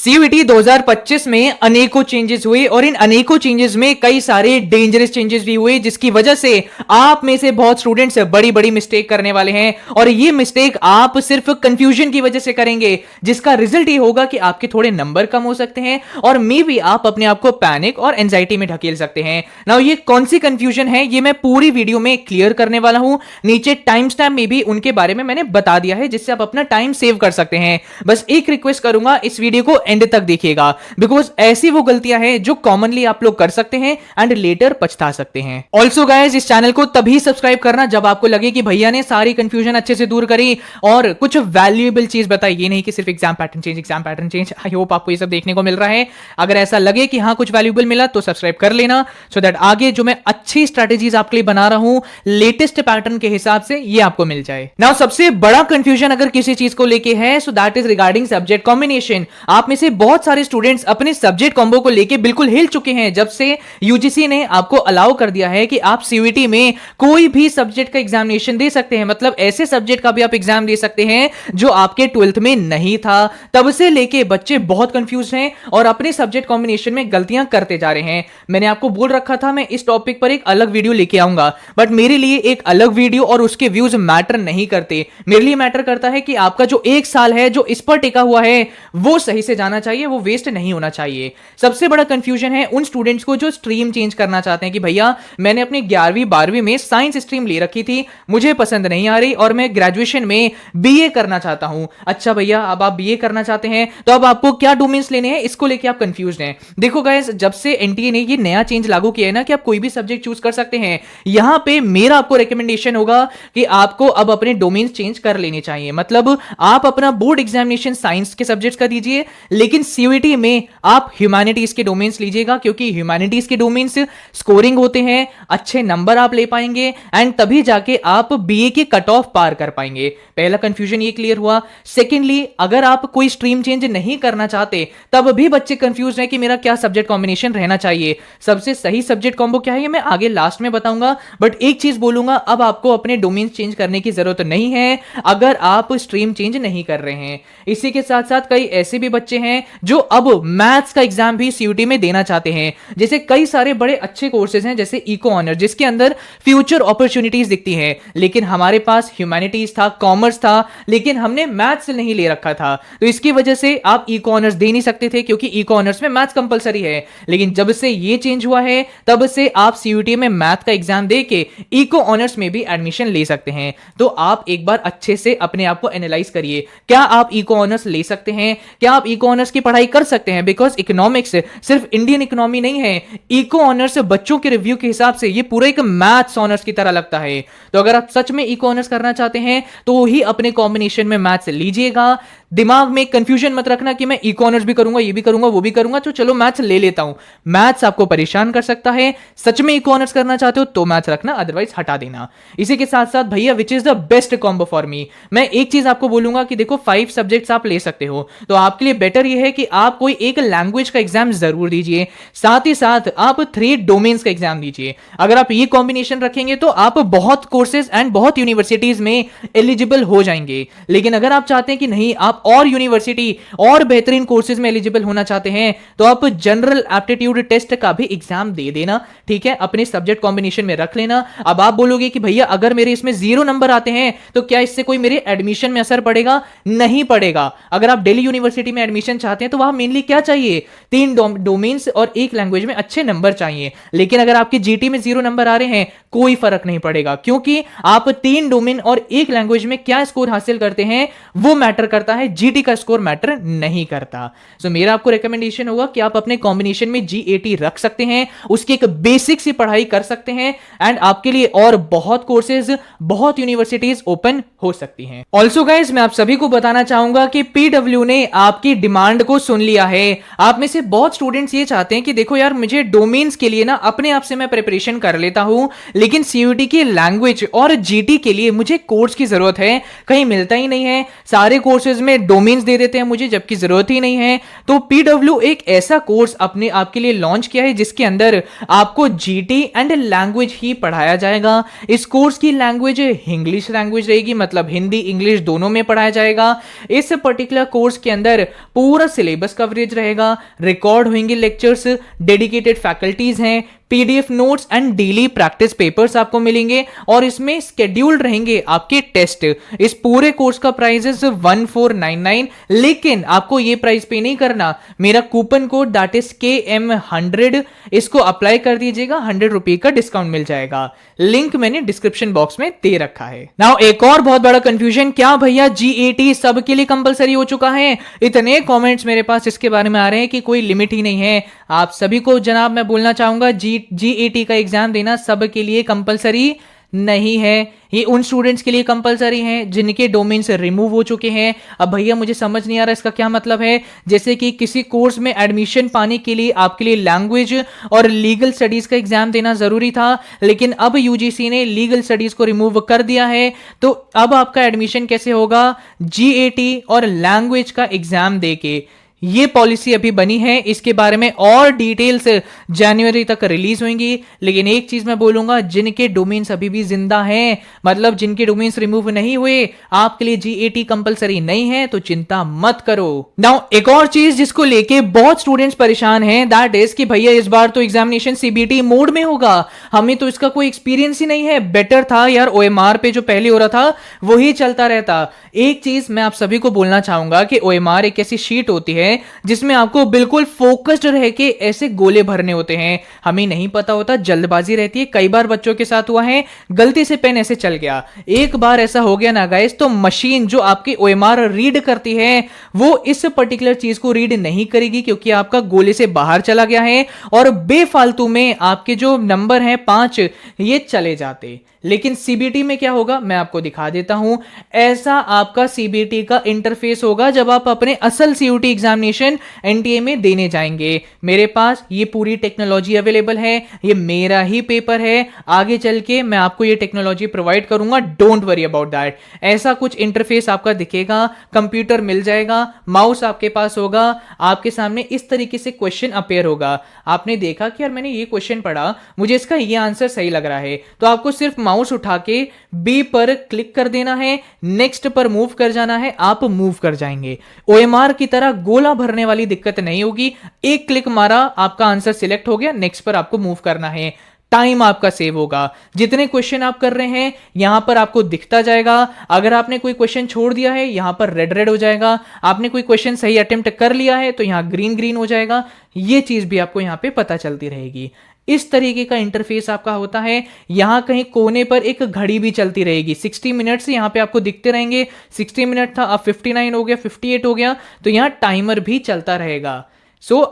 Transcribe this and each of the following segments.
CUET 2025 में अनेकों changes हुए और इन अनेकों चेंजेस में कई सारे डेंजरस चेंजेस भी हुए, जिसकी वजह से आप में से बहुत स्टूडेंट्स बड़ी बड़ी मिस्टेक करने वाले हैं। और ये मिस्टेक आप सिर्फ कंफ्यूजन की वजह से करेंगे, जिसका रिजल्ट ये होगा कि आपके थोड़े नंबर कम हो सकते हैं और मे बी आप अपने आप को पैनिक और एंजाइटी में ढकेल सकते हैं। नाउ ये कौन सी कंफ्यूजन है, ये मैं पूरी वीडियो में क्लियर करने वाला हूं। नीचे टाइम स्टैम्प में भी उनके बारे में मैंने बता दिया है, जिससे आप अपना टाइम सेव कर सकते हैं। बस एक रिक्वेस्ट करूंगा, इस वीडियो को एंड तक देखिएगा, बिकॉज ऐसी वो गलतियां हैं जो कॉमनली आप लोग कर सकते हैं एंड लेटर पछता सकते हैं। ऑल्सो गाइस, इस चैनल को तभी सब्सक्राइब करना जब आपको लगे कि भैया ने सारी कंफ्यूजन अच्छे से दूर करी और कुछ वैल्यूएबल चीज बताई। ये नहीं कि सिर्फ exam pattern change. I hope आपको ये सब देखने को मिल रहा है। अगर ऐसा लगे कि हाँ कुछ वैल्यूएबल मिला तो सब्सक्राइब कर लेना, सो दैट आगे जो मैं अच्छी स्ट्रेटेजीज आपके लिए बना रहा हूं लेटेस्ट पैटर्न के हिसाब से, ये आपको मिल जाए। नाउ सबसे बड़ा कंफ्यूजन अगर किसी चीज को लेके है, so that is regarding subject combination. आप में से बहुत सारे स्टूडेंट्स अपने सब्जेक्ट कॉम्बो को लेके बिल्कुल हिल चुके हैं जब से यूजीसी ने आपको अलाउ कर दिया है कि आप सीयूईटी में कोई भी सब्जेक्ट का एग्जामिनेशन दे सकते हैं। मतलब ऐसे सब्जेक्ट का भी आप एग्जाम दे सकते हैं जो आपके 12th में नहीं था। तब से लेके बच्चे बहुत कंफ्यूज हैं और अपने सब्जेक्ट कॉम्बिनेशन में गलतियां करते जा रहे हैं। मैंने आपको बोल रखा था मैं इस टॉपिक पर एक अलग वीडियो लेके आऊंगा, बट मेरे लिए एक अलग वीडियो और उसके व्यूज मैटर नहीं करते। मेरे लिए मैटर करता है कि आपका जो एक साल है जो इस पर टिका हुआ है वो सही से जाना चाहिए, वो वेस्ट नहीं होना चाहिए। सबसे बड़ा कंफ्यूजन है उन स्टूडेंट्स को जो स्ट्रीम चेंज करना चाहते हैं कि भैया मैंने अपनी 11वीं 12वीं में साइंस स्ट्रीम ले रखी थी, मुझे पसंद नहीं आ रही और मैं ग्रेजुएशन में बीए करना चाहता हूं। अच्छा भैया, अब आप बीए करना चाहते हैं तो अब आपको क्या डोमेन्स लेने हैं, इसको लेके आप कंफ्यूज हैं। देखो गाइस, जब से एनटीए ने ये नया चेंज लागू किया है ना कि आप कोई भी सब्जेक्ट चूज कर सकते हैं, यहां पे मेरा आपको रिकमेंडेशन होगा कि आपको अब अपने डोमेन्स चेंज कर लेने चाहिए। मतलब आप अपना बोर्ड एग्जामिनेशन साइंस के सब्जेक्ट्स का दीजिए, लेकिन सीयूईटी में आप ह्यूमैनिटीज के डोमेन्स लीजिएगा, क्योंकि ह्यूमैनिटीज के डोमेन्स स्कोरिंग होते हैं, अच्छे नंबर आप ले पाएंगे एंड तभी जाके आप बीए के कट ऑफ पार कर पाएंगे। पहला कंफ्यूजन ये क्लियर हुआ। सेकेंडली, अगर आप कोई स्ट्रीम चेंज नहीं करना चाहते तब भी बच्चे कंफ्यूज हैं कि मेरा क्या सब्जेक्ट कॉम्बिनेशन रहना चाहिए। सबसे सही सब्जेक्ट कॉम्बो क्या है ये मैं आगे लास्ट में बताऊंगा, बट एक चीज बोलूंगा, अब आपको अपने डोमेन चेंज करने की जरूरत नहीं है अगर आप स्ट्रीम चेंज नहीं कर रहे हैं। इसी के साथ साथ कई ऐसे भी बच्चे हैं जो अब मैथ्स का एग्जाम भी सीयूईटी में देना चाहते हैं। जैसे कई सारे बड़े अच्छे कोर्सेज हैं जैसे इको ऑनर्स, जिसके अंदर फ्यूचर अपॉर्चुनिटीज दिखती हैं, लेकिन हमारे पास ह्यूमैनिटीज था, कॉमर्स था, लेकिन हमने मैथ्स नहीं ले रखा था, तो इसकी वजह से आप इको ऑनर्स दे नहीं सकते थे क्योंकि इको ऑनर्स में मैथ्स कंपलसरी है। लेकिन जब से ये चेंज हुआ है तब से आप सीयूईटी में मैथ का एग्जाम देके इको ऑनर्स में भी एडमिशन ले सकते हैं। तो आप एक बार अच्छे से अपने आप को एनालाइज करिए, क्या आप इको ऑनर्स ले सकते हैं, क्या आप इको ऑनर्स की पढ़ाई कर सकते हैं। बिकॉज इकोनॉमिक्स सिर्फ इंडियन इकोनॉमी नहीं है, इको ऑनर्स बच्चों के रिव्यू के हिसाब से ये पूरा एक मैथ्स ऑनर्स की तरह लगता है। तो अगर आप सच में इको ऑनर्स करना चाहते हैं तो ही अपने कॉम्बिनेशन में मैथ्स लीजिएगा। दिमाग में कंफ्यूजन मत रखना कि मैं इको ऑनर्स भी करूंगा, ये भी करूंगा, वो भी करूंगा, तो चलो मैथ्स ले लेता हूं। मैथ्स आपको परेशान कर सकता है। सच में इको ऑनर्स करना चाहते हो तो मैथ्स रखना, अदरवाइज हटा देना। इसी के साथ साथ भैया which is the best combo for me, मैं एक चीज आपको बोलूंगा कि देखो 5 सब्जेक्ट्स आप ले सकते हो, तो आपके लिए बेटर ये है कि आप कोई एक लैंग्वेज का एग्जाम जरूर दीजिए, साथ ही साथ आप 3 डोमेन्स का एग्जाम दीजिए। अगर आप ये कॉम्बिनेशन रखेंगे तो आप बहुत कोर्सेज एंड बहुत यूनिवर्सिटीज में एलिजिबल हो जाएंगे। लेकिन अगर आप चाहते हैं कि नहीं, आप और यूनिवर्सिटी और बेहतरीन कोर्सेज में एलिजिबल होना चाहते हैं, तो आप जनरल एप्टीट्यूड टेस्ट का भी एग्जाम दे देना, ठीक है, अपने सब्जेक्ट कॉम्बिनेशन में रख लेना। अब आप बोलोगे कि भैया अगर मेरे इसमें 0 नंबर आते हैं तो क्या इससे कोई मेरे एडमिशन में असर पड़ेगा? नहीं पड़ेगा। अगर आप दिल्ली यूनिवर्सिटी में एडमिशन चाहते हैं तो वहां मेनली क्या चाहिए, 3 डोमेन्स और 1 लैंग्वेज में अच्छे नंबर चाहिए। लेकिन अगर आपके जीटी में 0 नंबर आ रहे हैं, कोई फर्क नहीं पड़ेगा, क्योंकि आप 3 डोमेन और 1 लैंग्वेज में क्या स्कोर हासिल करते हैं वो मैटर करता है, जीटी का स्कोर मैटर नहीं करता। सो मेरा आपको रिकमेंडेशन होगा कि आप अपने कॉम्बिनेशन में जी80 रख सकते हैं, उसकी एक बेसिक सी पढ़ाई कर सकते हैं एंड आपके लिए और बहुत कोर्सेज, बहुत यूनिवर्सिटीज ओपन हो सकती हैं। ऑल्सो गाइज, मैं आप सभी को बताना चाहूंगा कि पीडब्ल्यू ने आपकी डिमांड को सुन लिया है। आप में से बहुत स्टूडेंट्स ये चाहते हैं कि देखो यार, मुझे डोमेन्स के लिए ना अपने आप से मैं प्रिपरेशन कर लेता हूं, लेकिन सीयूईटी की लैंग्वेज और जीटी के लिए मुझे कोर्स की जरूरत है, कहीं मिलता ही नहीं है। सारे कोर्सेज में डोमेन्स दे देते हैं मुझे, जबकि जरूरत ही नहीं है। तो पीडब्ल्यू एक ऐसा कोर्स अपने आपके लिए लॉन्च किया है जिसके अंदर आपको जीटी एंड लैंग्वेज ही पढ़ाया जाएगा। इस कोर्स की लैंग्वेज इंग्लिश लैंग्वेज रहेगी, मतलब हिंदी इंग्लिश दोनों में पढ़ाया जाएगा। इस पर्टिकुलर कोर्स के अंदर पूरा सिलेबस कवरेज रहेगा, रिकॉर्ड होंगे लेक्चर्स, डेडिकेटेड फैकल्टीज हैं, PDF notes and daily practice papers आपको मिलेंगे और इसमें स्केड्यूल्ड रहेंगे आपके टेस्ट। इस पूरे कोर्स का प्राइस है 1499, लेकिन आपको ये प्राइस पे नहीं करना, मेरा coupon code that is KM100 इसको अप्लाई कर दीजिएगा, 100 रुपए का डिस्काउंट मिल जाएगा। लिंक मैंने डिस्क्रिप्शन बॉक्स में दे रखा है। नाउ एक और बहुत बड़ा कंफ्यूजन, क्या भैया GAT सबके लिए कंपलसरी हो चुका है? इतने कमेंट्स मेरे पास इसके बारे में आ रहे हैं कि कोई लिमिट ही नहीं है। आप सभी को जनाब मैं बोलना चाहूंगा, GAT का एग्जाम देना सबके लिए कंपलसरी नहीं है। ये उन स्टूडेंट्स के लिए कंपलसरी है जिनके डोमेन से रिमूव हो चुके हैं। अब भैया मुझे समझ नहीं आ रहा इसका क्या मतलब है। जैसे कि किसी कोर्स में एडमिशन पाने के लिए आपके लिए लैंग्वेज और लीगल स्टडीज का एग्जाम देना जरूरी था, लेकिन अब यूजीसी ने लीगल स्टडीज को रिमूव कर दिया है, तो अब आपका एडमिशन कैसे होगा? GAT और लैंग्वेज का एग्जाम देके। ये पॉलिसी अभी बनी है, इसके बारे में और डिटेल्स जनवरी तक रिलीज होंगी। लेकिन एक चीज मैं बोलूंगा, जिनके डोमेन्स अभी भी जिंदा हैं, मतलब जिनके डोमेन्स रिमूव नहीं हुए, आपके लिए GAT कंपलसरी नहीं है, तो चिंता मत करो। नाउ एक और चीज जिसको लेके बहुत स्टूडेंट्स परेशान हैं, दैट इज कि भैया इस बार तो एग्जामिनेशन CBT मोड में होगा, हमें तो इसका कोई एक्सपीरियंस ही नहीं है। बेटर था यार OMR पे जो पहले हो रहा था वही चलता रहता। एक चीज मैं आप सभी को बोलना चाहूंगा कि OMR एक ऐसी शीट होती है जिसमें आपको बिल्कुल फोकस्ड रह के ऐसे गोले भरने होते हैं। हमें नहीं पता होता, जल्दबाजी रहती है। कई बार बच्चों के साथ हुआ है, गलती से पेन ऐसे चल गया। एक बार ऐसा हो गया ना गाइस, तो मशीन जो आपकी OMR रीड करती है वो इस पर्टिकुलर चीज को रीड नहीं करेगी, क्योंकि आपका गोले से बाहर चला गया है और बेफालतू में आपके जो नंबर हैं 5 ये चले जाते। लेकिन CBT में क्या होगा मैं आपको दिखा देता हूं। ऐसा आपका CBT का इंटरफेस होगा जब आप अपने असल CUT एग्जामिनेशन NTA में देने जाएंगे। मेरे पास ये पूरी टेक्नोलॉजी अवेलेबल है, ये मेरा ही पेपर है। आगे चल के मैं आपको ये टेक्नोलॉजी प्रोवाइड करूंगा, डोंट वरी अबाउट दैट। ऐसा कुछ इंटरफेस आपका दिखेगा, कंप्यूटर मिल जाएगा, माउस आपके पास होगा, आपके सामने इस तरीके से क्वेश्चन अपेयर होगा। आपने देखा कि यार मैंने ये क्वेश्चन पढ़ा, मुझे इसका ये आंसर सही लग रहा है, तो आपको सिर्फ माउस उठा के B पर क्लिक कर देना है, नेक्स्ट पर मूव कर जाना है, आप मूव कर जाएंगे। OMR की तरह गोला भरने वाली दिक्कत नहीं होगी। एक क्लिक मारा, आपका आंसर सिलेक्ट हो गया, नेक्स्ट पर आपको मूव करना है। टाइम आपका सेव होगा। जितने क्वेश्चन आप कर रहे हैं यहां पर आपको दिखता जाएगा। अगर आपने कोई क्वेश्चन छोड़ दिया है यहां पर रेड रेड हो जाएगा, आपने कोई क्वेश्चन सही अटेम्प्ट कर लिया है तो यहां ग्रीन ग्रीन हो जाएगा। ये चीज भी आपको यहां पे पता चलती रहेगी। इस तरीके का इंटरफेस आपका होता है। यहां कहीं कोने पर एक घड़ी भी चलती रहेगी, 60 मिनट्स यहां पे आपको दिखते रहेंगे। 60 मिनट था, अब 59 हो गया, 58 हो गया, तो यहां टाइमर भी चलता रहेगा।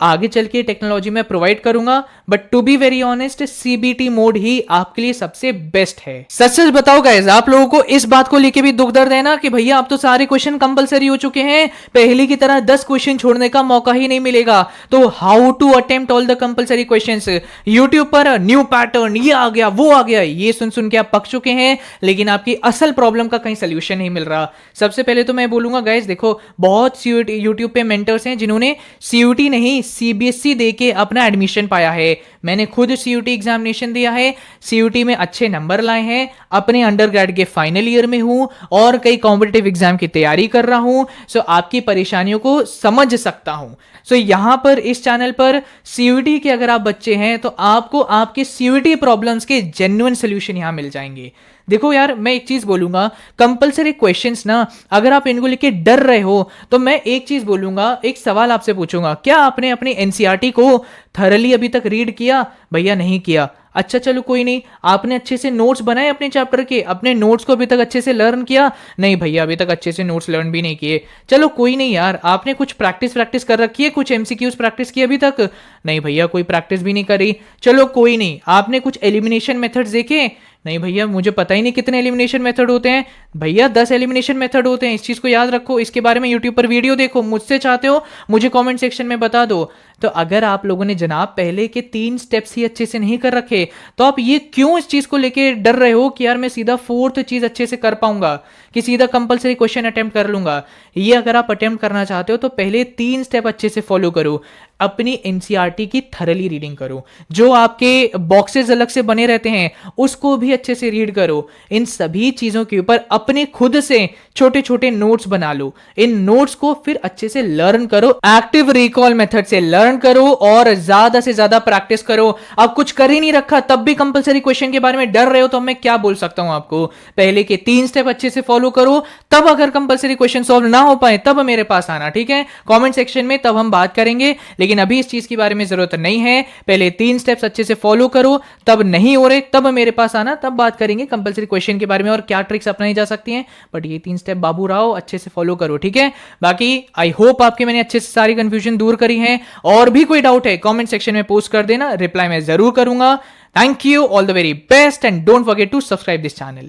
आगे चल के टेक्नोलॉजी मैं प्रोवाइड करूंगा, but to be very honest CBT mode ही आपके लिए सबसे बेस्ट है। सच सच बताओ गाइस, आप लोगों को इस बात को लेके भी दुख दर्द है ना कि भैया अब तो सारे क्वेश्चन कंपलसरी हो चुके हैं, पहले की तरह 10 क्वेश्चन छोड़ने का मौका ही नहीं मिलेगा। तो how to attempt all the compulsory questions, YouTube पर न्यू पैटर्न, ये आ गया वो आ गया, ये सुन सुन के आप पक चुके हैं, लेकिन आपकी असल प्रॉब्लम का कहीं सोल्यूशन नहीं मिल रहा। सबसे पहले तो मैं बोलूंगा गाइस, देखो बहुत यूट्यूब पे मेंटर्स हैं जिन्होंने CUT नहीं CBSE देके अपना एडमिशन पाया है। मैंने खुद CUT एग्जामिनेशन दिया है, CUT में अच्छे नंबर लाए हैं, अपने अंडरग्रेड के फाइनल ईयर में हूं और कई कॉम्पिटिटिव एग्जाम की तैयारी कर रहा हूं। आपकी परेशानियों को समझ सकता हूं। यहां पर इस चैनल पर CUT के अगर आप बच्चे हैं तो आपको आपके CUT प्रॉब्लम्स के जेन्युइन सोल्यूशन यहां मिल जाएंगे। देखो यार, मैं एक चीज बोलूंगा, कंपलसरी क्वेश्चंस ना अगर आप इनको लेके डर रहे हो तो मैं एक चीज बोलूंगा, एक सवाल आपसे पूछूंगा, क्या आपने अपनी NCERT को थरली अभी तक रीड किया? भैया नहीं किया। अच्छा चलो कोई नहीं। आपने अच्छे से नोट्स बनाए अपने चैप्टर के, अपने नोट्स को अभी तक अच्छे से लर्न किया? नहीं भैया, अभी तक अच्छे से नोट्स लर्न भी नहीं किए। चलो कोई नहीं यार, आपने कुछ प्रैक्टिस कर रखी है, कुछ MCQs प्रैक्टिस की अभी तक? नहीं भैया, कोई प्रैक्टिस भी नहीं करी। चलो कोई नहीं। आपने कुछ एलिमिनेशन मेथड्स देखे? नहीं भैया मुझे पता ही नहीं कितने एलिमिनेशन मेथड होते हैं। भैया 10 एलिमिनेशन मेथड होते हैं, इस चीज को याद रखो। इसके बारे में यूट्यूब पर वीडियो देखो, मुझसे चाहते हो मुझे कमेंट सेक्शन में बता दो। तो अगर आप लोगों ने जनाब पहले के 3 स्टेप्स ही अच्छे से नहीं कर रखे, तो आप ये क्यों इस चीज को लेके डर रहे हो कि यार मैं सीधा 4th चीज अच्छे से कर पाऊंगा, कि सीधा कंपलसरी क्वेश्चन अटेम्प्ट कर लूंगा। ये अगर आप अटेम्प्ट करना चाहते हो तो पहले 3 स्टेप अच्छे से फॉलो करो। अपनी एनसीईआरटी की थरली रीडिंग करो, जो आपके बॉक्सेस अलग से बने रहते हैं उसको भी अच्छे से रीड करो। इन सभी चीजों के ऊपर अपने खुद से छोटे छोटे नोट्स बना लो। इन नोट्स को फिर अच्छे से लर्न करो, एक्टिव रिकॉल मेथड से लर्न करो और ज्यादा से ज्यादा प्रैक्टिस करो। अब कुछ कर ही नहीं रखा तब भी कंपलसरी क्वेश्चन के बारे में डर रहे हो, तो मैं क्या बोल सकता हूं आपको। पहले के 3 स्टेप अच्छे से फॉलो करो, तब अगर कंपलसरी क्वेश्चन सॉल्व ना हो पाए तब मेरे पास आना, ठीक है, कमेंट सेक्शन में, तब हम बात करेंगे। लेकिन अभी इस चीज के बारे में जरूरत नहीं है। पहले 3 स्टेप्स अच्छे से फॉलो करो, तब नहीं हो रहे तब मेरे पास आना, तब बात करेंगे कंपलसरी क्वेश्चन के बारे में और क्या ट्रिक्स अपनाई जा सकती हैं। बट ये 3 स्टेप बाबू राव अच्छे से फॉलो करो, ठीक है। बाकी आई होप आपके मैंने अच्छे से सारी कंफ्यूजन दूर करी है। और भी कोई डाउट है कमेंट सेक्शन में पोस्ट कर देना, रिप्लाई मैं जरूर करूंगा। Thank you, all the very best and don't forget to subscribe this channel.